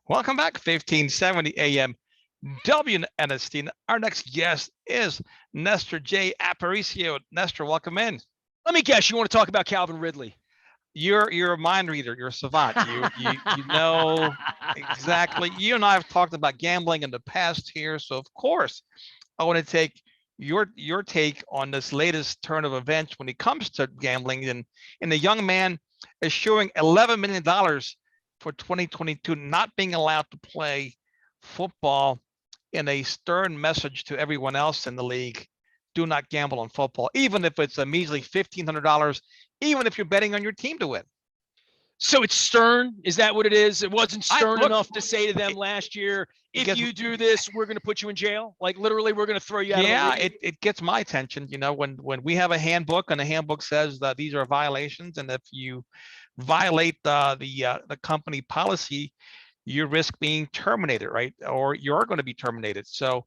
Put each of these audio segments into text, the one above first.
Welcome back, 1570 AM WNST. Our next guest is Nestor J. Aparicio. Nestor, welcome in. Let me guess, you want to talk about Calvin Ridley? You're a mind reader. You're a savant. You know exactly. You and I have talked about gambling in the past here, so of course I want to take your take on this latest turn of events when it comes to gambling. And the young man is showing $11 million for 2022 not being allowed to play football, in a stern message to everyone else in the league. Do not gamble on football, even if it's a measly $1,500, even if you're betting on your team to win. So it's stern? Is that what it is? It wasn't stern enough to say to them last year, if you do this, we're going to put you in jail? Like literally, we're going to throw you out of the league? Yeah, it gets my attention. You know, when we have a handbook and the handbook says that these are violations, and if you violate the company policy, you risk being terminated, right? Or you're going to be terminated. So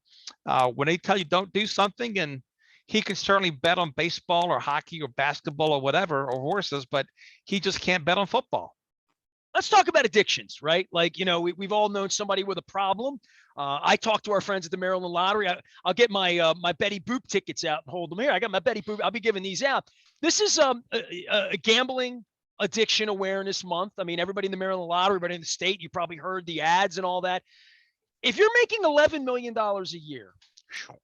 when they tell you don't do something, and he can certainly bet on baseball or hockey or basketball or whatever, or horses, but he just can't bet on football. Let's talk about addictions, right? Like, you know, we've all known somebody with a problem. I talk to our friends at the Maryland Lottery. I'll get my my Betty Boop tickets out and hold them here. I got my Betty Boop. I'll be giving these out. This is a gambling addiction awareness month. I mean, everybody in the Maryland Lottery, everybody in the state, you probably heard the ads and all that. If you're making $11 million a year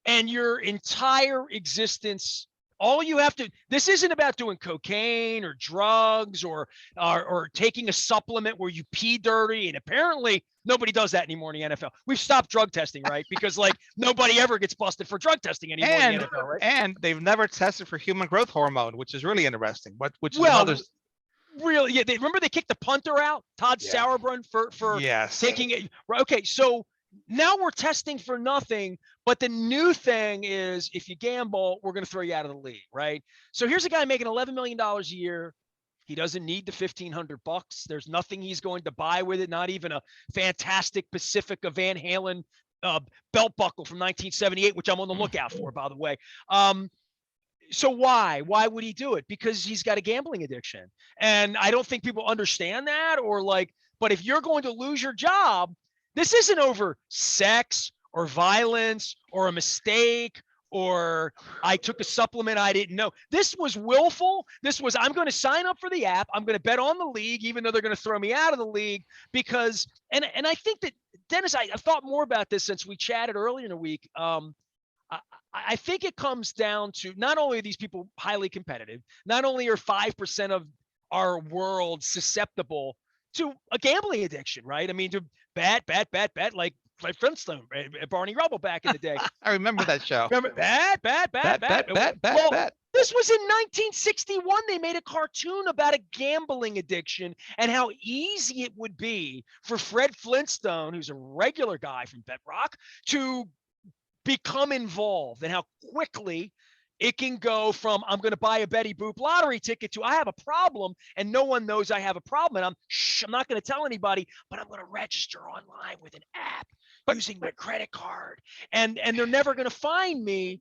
and your entire existence, all you have to, this isn't about doing cocaine or drugs or taking a supplement where you pee dirty. And apparently nobody does that anymore in the NFL. We've stopped drug testing, right? Because like nobody ever gets busted for drug testing anymore in the NFL, right? And they've never tested for human growth hormone, which is really interesting. But which is another. Really, yeah. Remember they kicked the punter out, Todd Sauerbrunn, for taking it. Okay, so now we're testing for nothing. But the new thing is, if you gamble, we're going to throw you out of the league, right? So here's a guy making $11 million a year. He doesn't need the $1,500. There's nothing he's going to buy with it. Not even a fantastic Pacifica Van Halen belt buckle from 1978, which I'm on the lookout for, by the way. So why would he do it? Because he's got a gambling addiction. And I don't think people understand that, or like, but if you're going to lose your job, this isn't over sex or violence or a mistake or I took a supplement I didn't know. This was willful. This was, I'm going to sign up for the app. I'm going to bet on the league, even though they're going to throw me out of the league because, and I think that, Dennis, I thought more about this since we chatted earlier in the week. I think it comes down to not only are these people highly competitive, not only are 5% of our world susceptible to a gambling addiction, right? I mean, to bet, like Flintstone, Barney Rubble back in the day. I remember that show. Remember, bet. This was in 1961. They made a cartoon about a gambling addiction and how easy it would be for Fred Flintstone, who's a regular guy from Bedrock, to become involved and how quickly it can go from I'm going to buy a Betty Boop lottery ticket to I have a problem and no one knows I have a problem. And I'm not going to tell anybody, but I'm going to register online with an app using my credit card and they're never going to find me.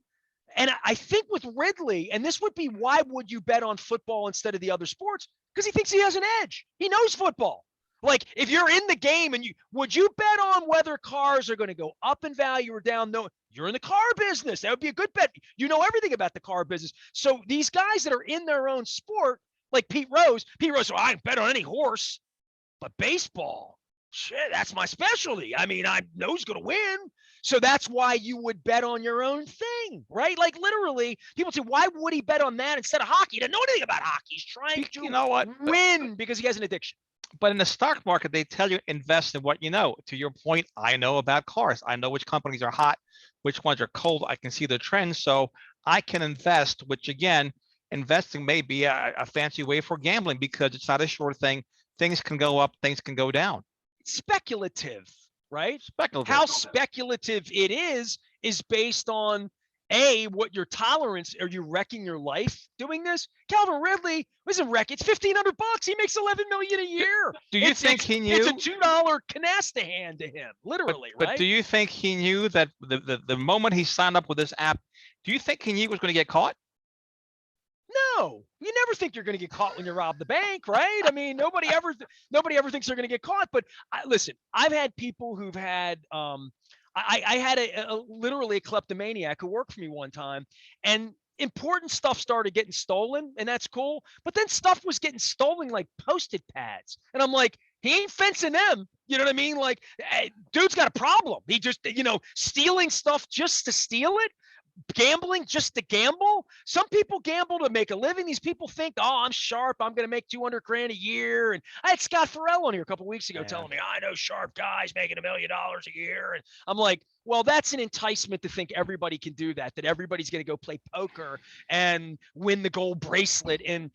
And I think with Ridley, and this would be why would you bet on football instead of the other sports? Because he thinks he has an edge. He knows football. Like if you're in the game and would you bet on whether cars are going to go up in value or down? No, you're in the car business. That would be a good bet. You know everything about the car business. So these guys that are in their own sport, like Pete Rose, well, I bet on any horse, but baseball, shit, that's my specialty. I mean, I know who's going to win. So that's why you would bet on your own thing, right? Like literally, people say, why would he bet on that instead of hockey? He doesn't know anything about hockey. He's trying to win because he has an addiction. But in the stock market, they tell you invest in what you know. To your point, I know about cars. I know which companies are hot, which ones are cold. I can see the trends. So I can invest, which again, investing may be a fancy way for gambling because it's not a sure thing. Things can go up, things can go down. It's speculative, right? Speculative. How speculative it is based on what your tolerance. Are you wrecking your life doing this? Calvin Ridley isn't wrecking. It's $1,500. He makes $11 million a year. Do you think he knew? It's a $2 canasta hand to him, literally, right? But do you think he knew that the moment he signed up with this app? Do you think he knew he was going to get caught? No, you never think you're going to get caught when you rob the bank, right? I mean, nobody ever thinks they're going to get caught. But listen, I've had people who've had, I had literally a kleptomaniac who worked for me one time, and important stuff started getting stolen, and that's cool. But then stuff was getting stolen like Post-it pads, and I'm like, he ain't fencing them. You know what I mean? Like, dude's got a problem. He just, stealing stuff just to steal it. Gambling just to gamble. Some people gamble to make a living. These people think, oh, I'm sharp, I'm going to make 200 grand a year. And I had Scott Farrell on here a couple of weeks ago telling me, I know sharp guys making $1 million a year. And I'm like, well, that's an enticement to think everybody can do that everybody's going to go play poker and win the gold bracelet. And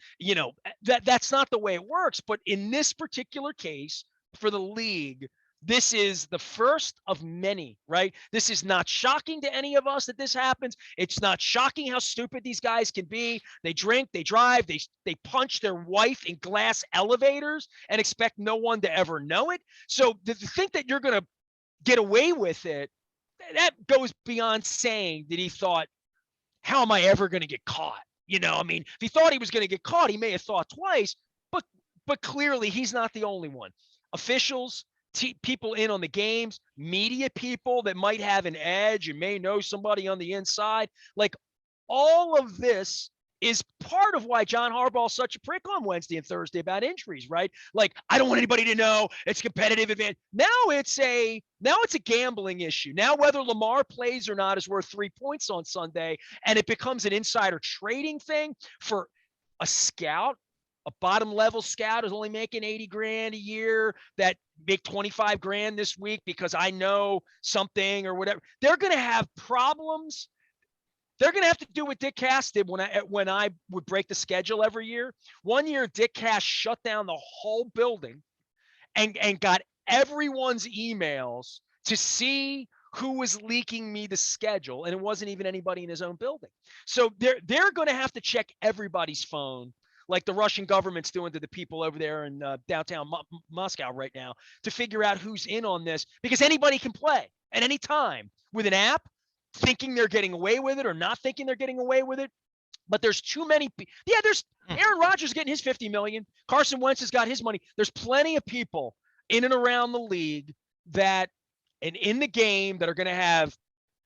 that's not the way it works. But in this particular case, for the league, this is the first of many, right? This is not shocking to any of us that this happens. It's not shocking how stupid these guys can be. They drink, they drive, they punch their wife in glass elevators and expect no one to ever know it. So to think that you're going to get away with it, that goes beyond saying that he thought, how am I ever going to get caught? I mean, if he thought he was going to get caught, he may have thought twice, but clearly he's not the only one. Officials, people in on the games, media people that might have an edge and may know somebody on the inside. Like, all of this is part of why John Harbaugh's such a prick on Wednesday and Thursday about injuries, right? Like, I don't want anybody to know. It's competitive advantage. Now it's a gambling issue. Now whether Lamar plays or not is worth 3 points on Sunday, and it becomes an insider trading thing for a scout. A bottom level scout is only making 80 grand a year that make 25 grand this week because I know something or whatever. They're going to have problems. They're going to have to do what Dick Cass did when I would break the schedule every year. One year, Dick Cass shut down the whole building and got everyone's emails to see who was leaking me the schedule. And it wasn't even anybody in his own building. So they're going to have to check everybody's phone, like the Russian government's doing to the people over there in downtown Moscow right now, to figure out who's in on this, because anybody can play at any time with an app, thinking they're getting away with it or not thinking they're getting away with it. But there's too many. There's Aaron Rodgers getting his 50 million. Carson Wentz has got his money. There's plenty of people in and around the league and in the game that are going to have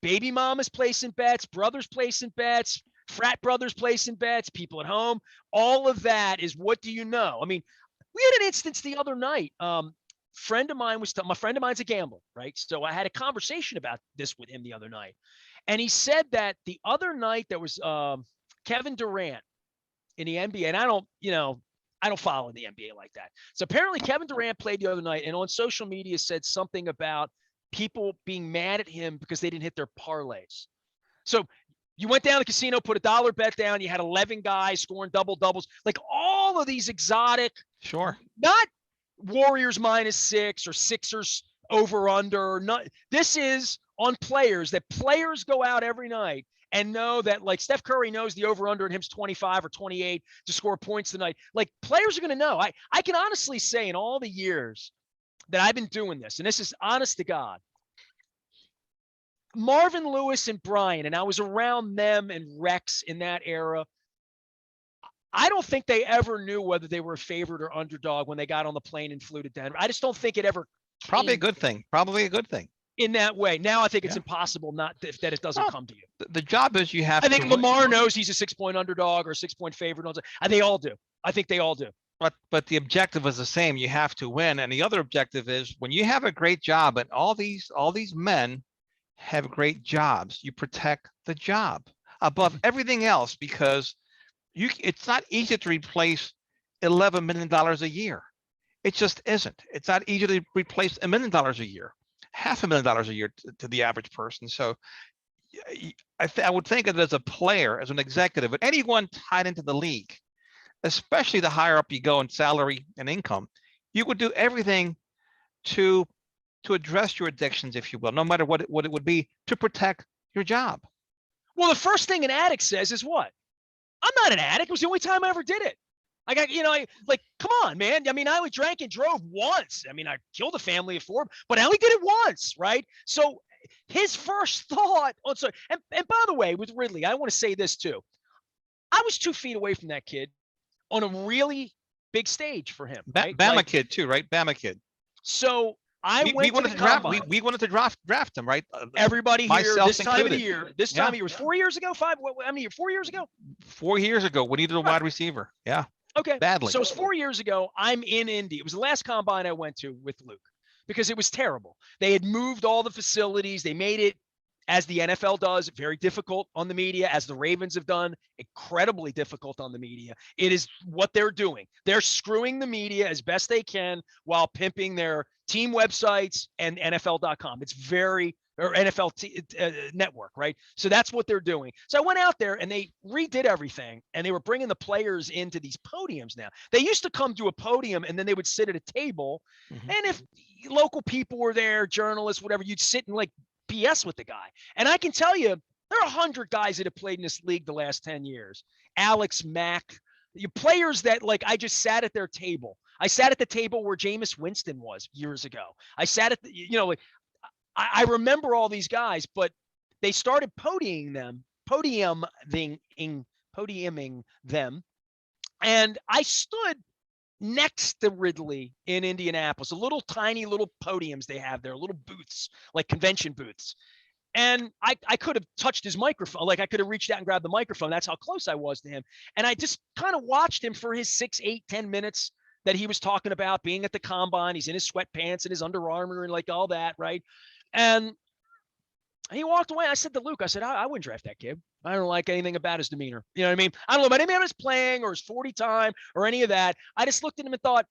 baby mamas placing bets, brothers placing bets, frat brothers placing bets, people at home. All of that is, what do you know? I mean, we had an instance the other night. My friend of mine's a gambler, right? So I had a conversation about this with him the other night. And he said that the other night there was Kevin Durant in the NBA. And I don't follow the NBA like that. So apparently Kevin Durant played the other night and on social media said something about people being mad at him because they didn't hit their parlays. So you went down to the casino, put $1 bet down. You had 11 guys scoring double doubles, like all of these exotic, sure, not Warriors -6 or Sixers over under. Not, this is on players, that players go out every night and know that, like Steph Curry knows the over under and him's 25 or 28 to score points tonight. Like, players are going to know. I can honestly say, in all the years that I've been doing this, and this is honest to God, Marvin Lewis and Brian, and I was around them and Rex in that era, I don't think they ever knew whether they were a favorite or underdog when they got on the plane and flew to Denver. I just don't think it ever came. Probably a good thing. In that way. Now I think it's impossible that it doesn't come to you. The job is you have I think Lamar knows he's a 6-point underdog or a 6-point favorite. They all do. I think they all do. But the objective is the same. You have to win. And the other objective is, when you have a great job, and all these men have great jobs, you protect the job above everything else, because it's not easy to replace $11 million a year. It just isn't. It's not easy to replace $1 million a year, $500,000 a year to the average person. So I would think of it as a player, as an executive, but anyone tied into the league, especially the higher up you go in salary and income, you would do everything to address your addictions, if you will, no matter what it would be, to protect your job. Well, the first thing an addict says is what? I'm not an addict. It was the only time I ever did it. I got, come on, man. I mean, I only drank and drove once. I mean, I killed a family of 4, but I only did it once, right? So his first thought, and by the way, with Ridley, I want to say this too. I was 2 feet away from that kid on a really big stage for him. Right? Bama kid too, right? Bama kid. So I went to the combine. We wanted to draft him, right? Everybody here this time of the year. This time of year was 4 years ago. 5? How many years? 4 years ago. 4 years ago, we needed a wide receiver. Yeah. Okay. Badly. So it's 4 years ago. I'm in Indy. It was the last combine I went to with Luke because it was terrible. They had moved all the facilities. They made it, as the NFL does, very difficult on the media, as the Ravens have done, incredibly difficult on the media. It is what they're doing. They're screwing the media as best they can while pimping their team websites and NFL.com. It's or NFL network, right? So that's what they're doing. So I went out there and they redid everything, and they were bringing the players into these podiums now. They used to come to a podium and then they would sit at a table. Mm-hmm. And if local people were there, journalists, whatever, you'd sit and like BS with the guy. And I can tell you, there are 100 guys that have played in this league the last 10 years. Alex Mack, players that like I just sat at their table. I sat at the table where Jameis Winston was years ago. I sat at the, I remember all these guys, but they started podiuming them. And I stood next to Ridley in Indianapolis, a little tiny little podiums they have there, little booths, like convention booths. And I could have touched his microphone. Like I could have reached out and grabbed the microphone. That's how close I was to him. And I just kind of watched him for his 6, 8, 10 minutes that he was talking about being at the combine. He's in his sweatpants and his Under Armour and like all that. Right. And he walked away. I said to Luke, I said, I wouldn't draft that kid. I don't like anything about his demeanor. You know what I mean? I don't know about anything about his playing or his 40 time or any of that. I just looked at him and thought,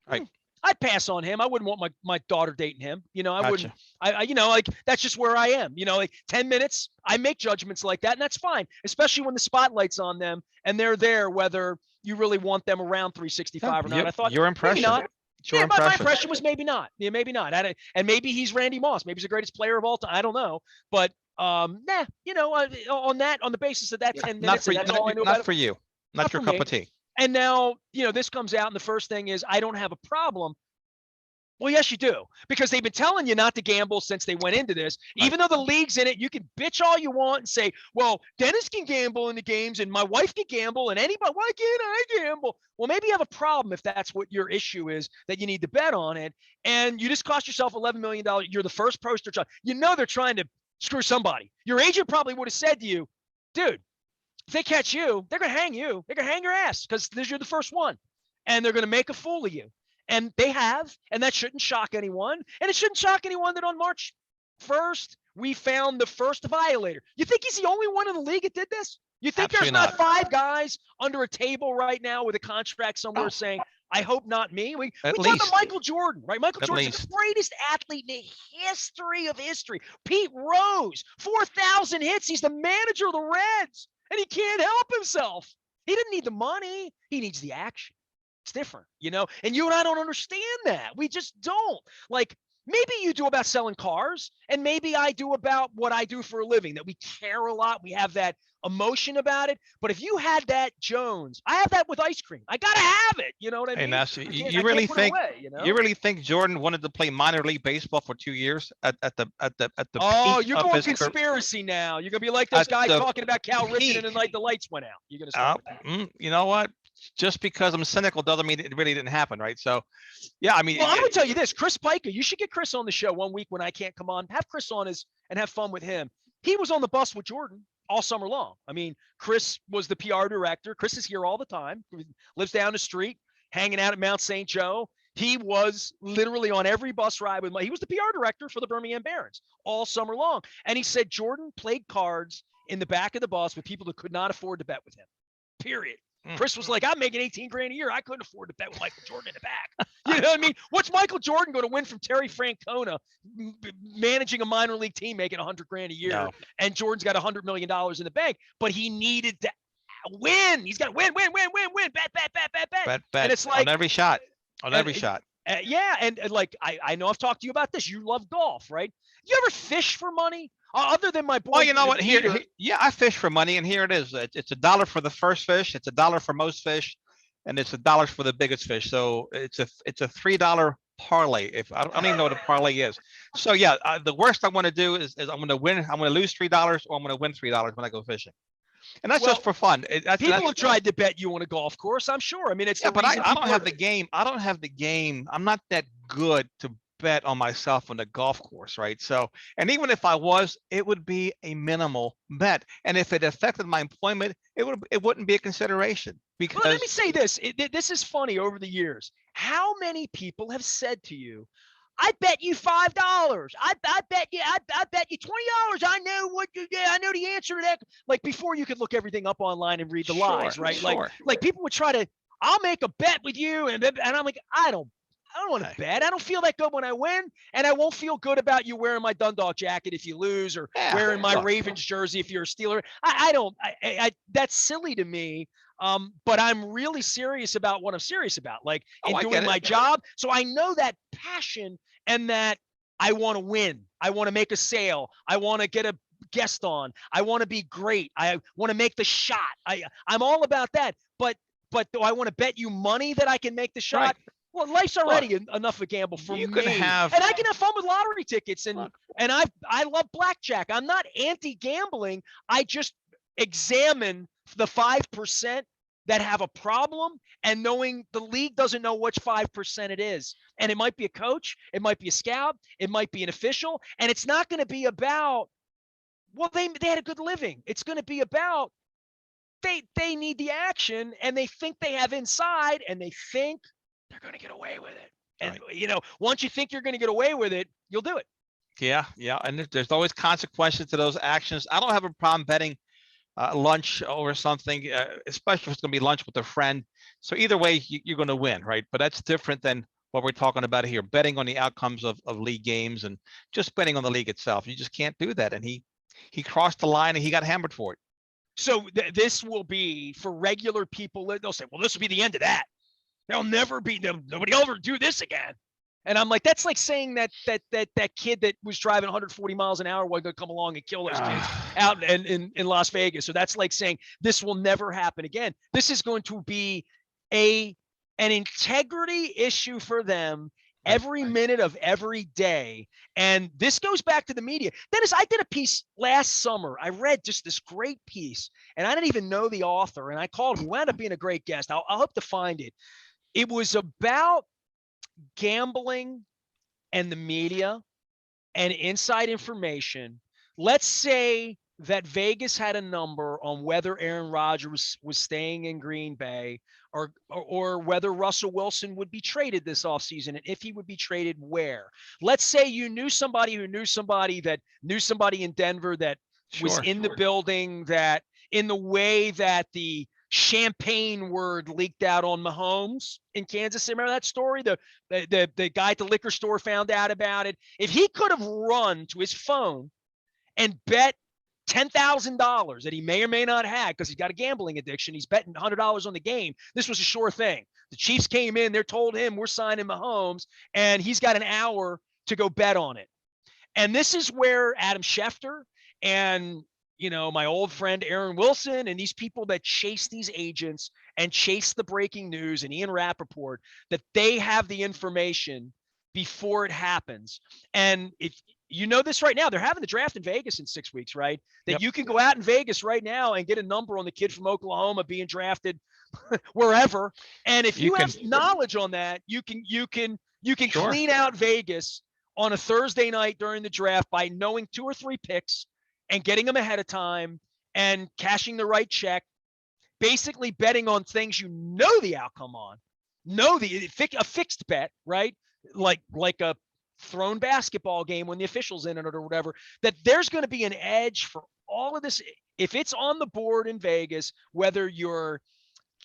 I'd pass on him. I wouldn't want my daughter dating him. I wouldn't, like that's just where I am, like 10 minutes. I make judgments like that, and that's fine, especially when the spotlight's on them and they're there, whether you really want them around 365 or not. I thought your impression. Maybe not. Yeah, my impression was maybe not. Yeah, maybe not. And maybe he's Randy Moss. Maybe he's the greatest player of all time. I don't know. But on the basis of that 10 minutes, that's all I know about it. Not for you. Not your cup of tea. And now, this comes out, and the first thing is, I don't have a problem. Well, yes, you do, because they've been telling you not to gamble since they went into this. Right. Even though the league's in it, you can bitch all you want and say, well, Dennis can gamble in the games and my wife can gamble and anybody, why can't I gamble? Well, maybe you have a problem if that's what your issue is, that you need to bet on it. And you just cost yourself $11 million. You're the first poster child. They're trying to screw somebody. Your agent probably would have said to you, dude, if they catch you, they're going to hang you. They're going to hang your ass because you're the first one. And they're going to make a fool of you. And they have, and that shouldn't shock anyone. And it shouldn't shock anyone that on March 1st, we found the first violator. You think he's the only one in the league that did this? You think Absolutely there's not 5 guys under a table right now with a contract somewhere saying, I hope not me? We talk about Michael Jordan, right? Michael Jordan's the greatest athlete in the history of history. Pete Rose, 4,000 hits. He's the manager of the Reds, and he can't help himself. He didn't need the money. He needs the action. It's different, and you and I don't understand that. We just don't. Like, maybe you do about selling cars, and maybe I do about what I do for a living, that we care a lot. We have that emotion about it. But if you had that, Jones, I have that with ice cream. I got to have it. You know what I mean? And you really think Jordan wanted to play minor league baseball for 2 years at the you're going conspiracy now. You're going to be like those guys talking about Cal Ripken and the lights went out. You're going to start with that. You know what? Just because I'm cynical doesn't mean it really didn't happen, right? So, yeah, I mean. Well, I'm going to tell you this. Chris Pica, you should get Chris on the show one week when I can't come on. Have Chris on and have fun with him. He was on the bus with Jordan all summer long. I mean, Chris was the PR director. Chris is here all the time. He lives down the street, hanging out at Mount St. Joe. He was literally on every bus ride he was the PR director for the Birmingham Barons all summer long. And he said Jordan played cards in the back of the bus with people that could not afford to bet with him, period. Chris was like, I'm making $18,000 a year. I couldn't afford to bet with Michael Jordan in the back. You know what I mean? What's Michael Jordan going to win from Terry Francona managing a minor league team making $100,000 a year? No. And Jordan's got $100 million in the bank, but he needed to win. He's got to win. Bet. And it's like on every shot. Yeah. And like, I know I've talked to you about this. You love golf, right? You ever fish for money? Other than my boy. Well, you know what? Here, I fish for money, and here it is. It's $1 for the first fish. It's $1 for most fish, and it's $1 for the biggest fish. So it's a $3 parlay. If I don't even know what a parlay is. So yeah, the worst I want to do is I'm going to win. I'm going to lose $3, or I'm going to win $3 when I go fishing. And that's just for fun. People have tried to bet you on a golf course, I'm sure. I mean, it's but I don't have the game. I don't have the game. I'm not that good to bet on myself on the golf course, right? So, and even if I was, it would be a minimal bet. And if it affected my employment, it wouldn't be a consideration. Because let me say this. This is funny. Over the years, how many people have said to you, I bet you $5. I bet you $20. I know the answer to that. Like before you could look everything up online and read the lies, right? Like people would try to, I'll make a bet with you. And I'm like, I don't want to bet. I don't feel that good when I win. And I won't feel good about you wearing my Dundalk jacket if you lose, or wearing my Ravens jersey if you're a Steeler. That's silly to me. But I'm really serious about what I'm serious about, like in doing my job. So I know that passion, and that I want to win. I want to make a sale. I want to get a guest on. I want to be great. I want to make the shot. I'm all about that. But do I want to bet you money that I can make the shot? Right. Well, life's already enough of a gamble for me. And I can have fun with lottery tickets, and I love blackjack. I'm not anti-gambling. I just examine the 5% that have a problem, and knowing the league doesn't know which 5% it is. And it might be a coach, it might be a scout, it might be an official, and it's not going to be about, well, they had a good living. It's going to be about they need the action, and they think they have inside, and they think they're going to get away with it. And once you think you're going to get away with it, you'll do it. Yeah. And there's always consequences to those actions. I don't have a problem betting lunch or something, especially if it's going to be lunch with a friend. So either way, you're going to win, right? But that's different than what we're talking about here, betting on the outcomes of league games and just betting on the league itself. You just can't do that. And he crossed the line and he got hammered for it. So this will be for regular people. They'll say, well, this will be the end of that. Nobody will ever do this again. And I'm like, that's like saying that kid that was driving 140 miles an hour was going to come along and kill those kids out in Las Vegas. So that's like saying this will never happen again. This is going to be an integrity issue for them every minute of every day. And this goes back to the media. Dennis, I did a piece last summer. I read just this great piece, and I didn't even know the author. And I called him. He wound up being a great guest. I'll hope to find it. It was about gambling and the media and inside information. Let's say that Vegas had a number on whether Aaron Rodgers was staying in Green Bay, or whether Russell Wilson would be traded this offseason, and if he would be traded where. Let's say you knew somebody who knew somebody that knew somebody in Denver that was in the building, that in the way that the champagne word leaked out on Mahomes in Kansas City. Remember that story? The guy at the liquor store found out about it. If he could have run to his phone and bet $10,000 that he may or may not have, because he's got a gambling addiction, he's betting $100 on the game. This was a sure thing. The Chiefs came in, they told him, we're signing Mahomes, and he's got an hour to go bet on it. And this is where Adam Schefter and my old friend Aaron Wilson and these people that chase these agents and chase the breaking news, and Ian Rappaport, that they have the information before it happens. And if you know this right now, they're having the draft in Vegas in 6 weeks, right? That you can go out in Vegas right now and get a number on the kid from Oklahoma being drafted wherever. And if you have knowledge on that, you can clean out Vegas on a Thursday night during the draft by knowing 2 or 3 picks and getting them ahead of time and cashing the right check, basically betting on things you know the outcome on, a fixed bet, right? Like a thrown basketball game when the official's in it or whatever, that there's going to be an edge for all of this. If it's on the board in Vegas, whether you're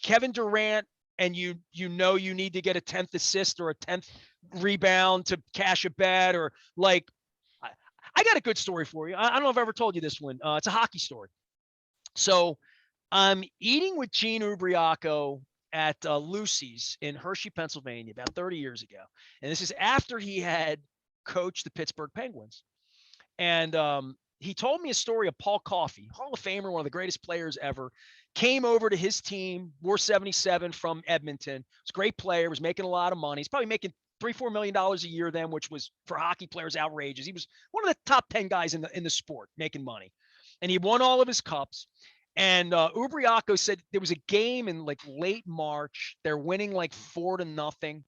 Kevin Durant and you need to get a 10th assist or a 10th rebound to cash a bet, or like, I got a good story for you. I don't know if I've ever told you this one. It's a hockey story. So I'm eating with Gene Ubriaco at Lucy's in Hershey, Pennsylvania, about 30 years ago. And this is after he had coached the Pittsburgh Penguins. And he told me a story of Paul Coffey, Hall of Famer, one of the greatest players ever, came over to his team, wore 77 from Edmonton. He's a great player, was making a lot of money. He's probably making $3-4 million a year then, which was for hockey players outrageous. He was one of the top 10 guys in the sport making money. And he won all of his cups. And Ubriaco said there was a game in like late March. They're winning like 4-0,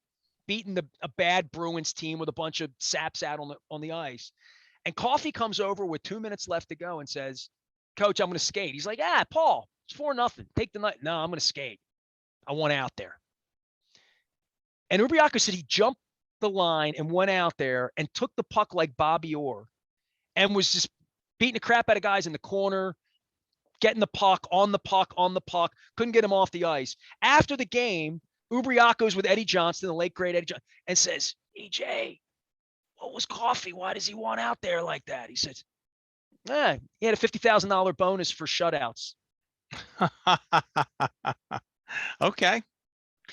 beating a bad Bruins team with a bunch of saps out on the ice. And Coffey comes over with 2 minutes left to go and says, "Coach, I'm going to skate." He's like, Paul, it's 4-0. Take the night. No, I'm going to skate. I want out there. And Ubriaco said he jumped the line and went out there and took the puck like Bobby Orr and was just beating the crap out of guys in the corner, getting the puck, on the puck, couldn't get him off the ice. After the game, Ubriaco's with Eddie Johnston, the late great Eddie Johnston, and says, "EJ, what was Coffey? Why does he want out there like that?" He says, he had a $50,000 bonus for shutouts. Okay.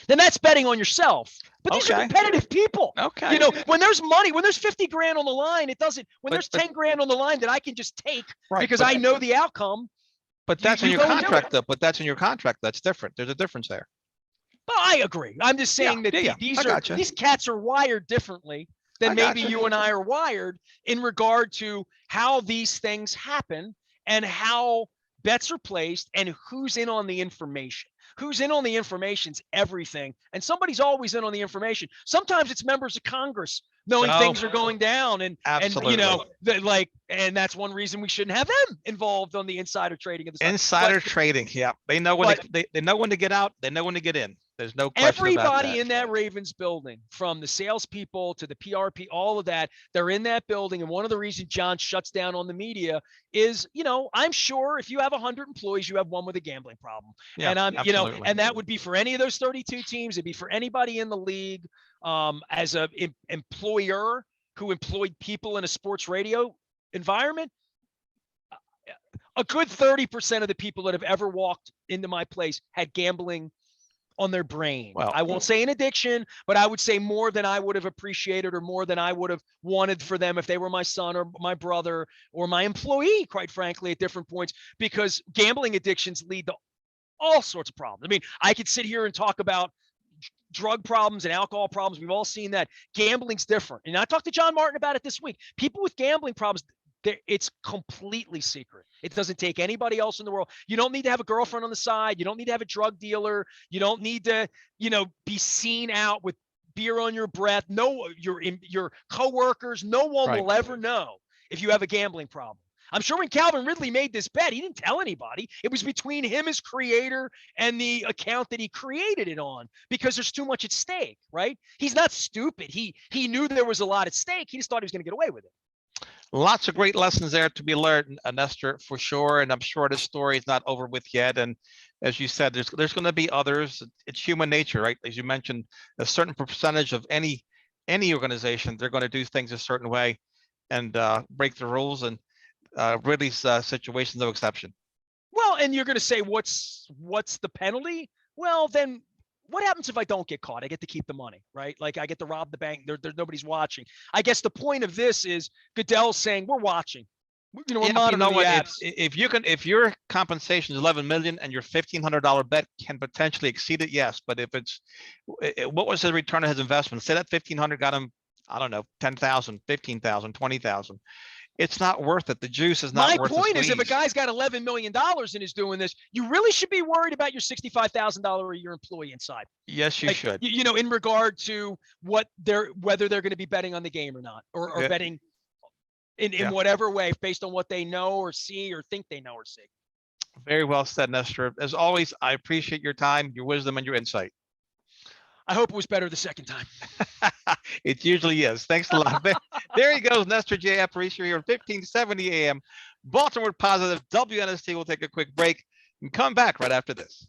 Then that's betting on yourself. But these are competitive people. Okay. You know, when there's money, when there's 50 grand on the line, it doesn't, there's 10 grand on the line that I can just take because I know the outcome. But that's in your contract though. But that's in your contract. That's different. There's a difference there. Well, I agree. I'm just saying that these cats are wired differently than maybe you and I are wired in regard to how these things happen and how bets are placed and who's in on the information. Who's in on the information's everything. And somebody's always in on the information. Sometimes it's members of Congress knowing things are going down and you know, and that's one reason we shouldn't have them involved on the insider trading of the insider trading. Yeah. They know when they know when to get out, they know when to get in. There's no question everybody about that. In that Ravens building, from the salespeople to the PRP, all of that, they're in that building. And one of the reasons John shuts down on the media is, you know, I'm sure if you have 100 employees, you have one with a gambling problem. Yeah, and I'm, absolutely. You know, and that would be for any of those 32 teams. It'd be for anybody in the league as a employer who employed people in a sports radio environment. A good 30% of the people that have ever walked into my place had gambling on their brain. Well, I won't say an addiction, but I would say more than I would have appreciated or more than I would have wanted for them if they were my son or my brother or my employee, quite frankly, at different points, because gambling addictions lead to all sorts of problems. I mean, I could sit here and talk about drug problems and alcohol problems. We've all seen that. Gambling's different. And I talked to John Martin about it this week. People with gambling problems, it's completely secret. It doesn't take anybody else in the world. You don't need to have a girlfriend on the side. You don't need to have a drug dealer. You don't need to, you know, be seen out with beer on your breath. No, your coworkers, no one will ever know if you have a gambling problem. I'm sure when Calvin Ridley made this bet, he didn't tell anybody. It was between him as creator and the account that he created it on, because there's too much at stake, right? He's not stupid. He knew there was a lot at stake. He just thought he was going to get away with it. Lots of great lessons there to be learned, Nestor, for sure. And I'm sure this story is not over with yet. And as you said, there's going to be others. It's human nature, right? As you mentioned, a certain percentage of any organization, they're going to do things a certain way and break the rules. And Ridley's situation is no exception. Well, and you're going to say, what's the penalty? Well, then what happens if I don't get caught? I get to keep the money, right? Like I get to rob the bank. There's nobody's watching. I guess the point of this is Goodell's saying we're watching. You know, we're monitoring the apps. If your compensation is $11 million and your $1,500 bet can potentially exceed it, yes. But if what was his return on his investment? Say that 1,500 got him, I don't know, 10,000, 15,000, 20,000. It's not worth it. The juice is not worth it. My point is, if a guy's got $11 million and is doing this, you really should be worried about your $65,000 a year employee inside. Yes, you should. You know, in regard to whether they're going to be betting on the game or not, or betting in whatever way based on what they know or see or think they know or see. Very well said, Nestor. As always, I appreciate your time, your wisdom, and your insight. I hope it was better the second time. It usually is. Thanks a lot. There he goes, Nestor J. Aparicio here at 1570 AM. Baltimore Positive, WNST. We'll take a quick break and come back right after this.